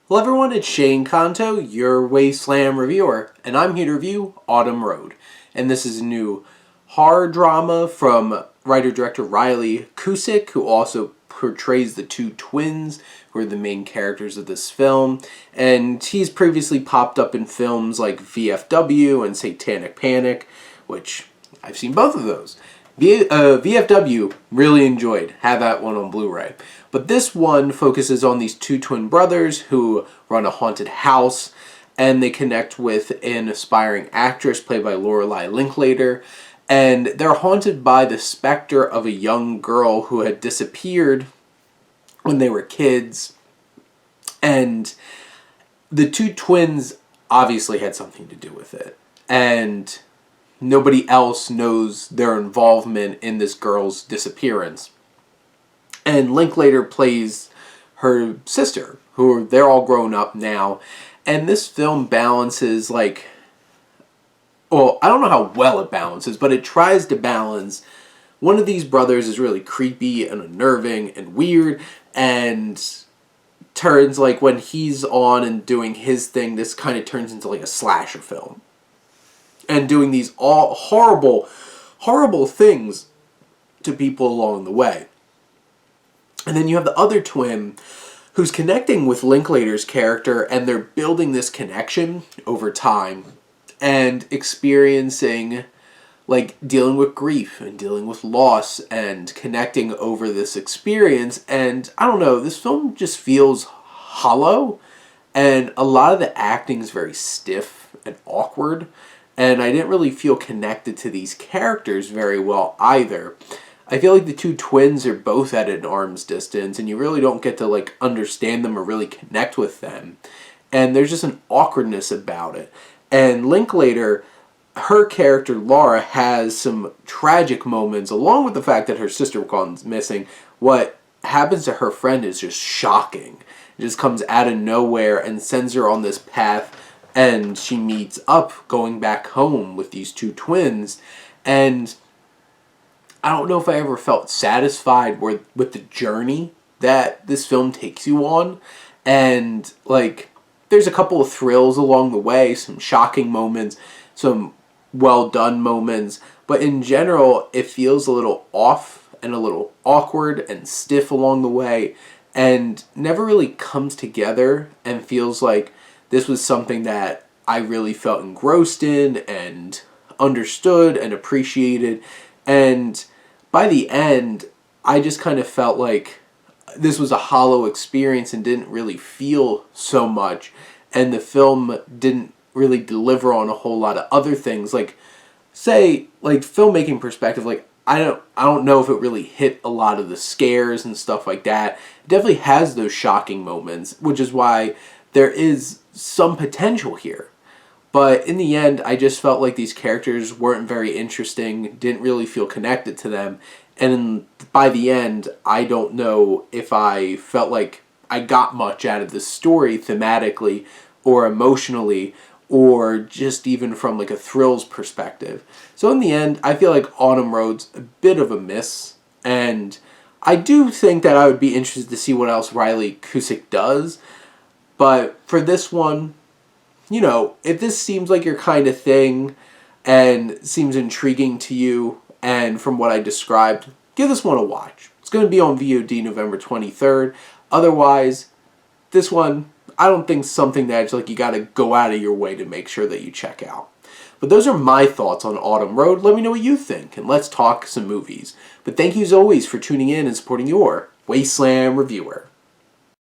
Hello everyone, it's Shane Kanto, your Wasteland reviewer, and I'm here to review Autumn Road. And this is a new horror drama from writer-director Riley Cusick, who also portrays the two twins who are the main characters of this film. And he's previously popped up in films like VFW and Satanic Panic, which I've seen both of those. VFW, really enjoyed. Have that one on Blu-ray. But this one focuses on these two twin brothers who run a haunted house, and they connect with an aspiring actress played by Lorelei Linklater, and they're haunted by the specter of a young girl who had disappeared when they were kids. And the two twins obviously had something to do with it. And nobody else knows their involvement in this girl's disappearance. And Linklater plays her sister, who they're all grown up now. And this film balances, I don't know how well it balances, but it tries to balance. One of these brothers is really creepy and unnerving and weird, and turns, when he's on and doing his thing, this kind of turns into a slasher film. And doing these all horrible, horrible things to people along the way. And then you have the other twin who's connecting with Linklater's character, and they're building this connection over time and experiencing, dealing with grief and dealing with loss and connecting over this experience. And I don't know, this film just feels hollow, and a lot of the acting is very stiff and awkward. And I didn't really feel connected to these characters very well either. I feel like the two twins are both at an arm's distance, and you really don't get to, understand them or really connect with them. And there's just an awkwardness about it. And Linklater, her character, Laura, has some tragic moments, along with the fact that her sister gone missing. What happens to her friend is just shocking. It just comes out of nowhere and sends her on this path. And she meets up going back home with these two twins. And I don't know if I ever felt satisfied with the journey that this film takes you on. And, there's a couple of thrills along the way, some shocking moments, some well-done moments. But in general, it feels a little off and a little awkward and stiff along the way. And never really comes together and feels like this was something that I really felt engrossed in and understood and appreciated. And by the end, I just kind of felt like this was a hollow experience and didn't really feel so much. And the film didn't really deliver on a whole lot of other things. Filmmaking perspective, I don't know if it really hit a lot of the scares and stuff like that. It definitely has those shocking moments, which is why there is some potential here. But in the end, I just felt like these characters weren't very interesting, didn't really feel connected to them. And by the end, I don't know if I felt like I got much out of this story thematically or emotionally, or just even from a thrills perspective. So in the end, I feel like Autumn Road's a bit of a miss. And I do think that I would be interested to see what else Riley Cusick does. But for this one, if this seems like your kind of thing and seems intriguing to you, and from what I described, give this one a watch. It's going to be on VOD November 23rd. Otherwise, this one, I don't think something that you got to go out of your way to make sure that you check out. But those are my thoughts on Autumn Road. Let me know what you think, and let's talk some movies. But thank you as always for tuning in and supporting your Wasteland reviewer.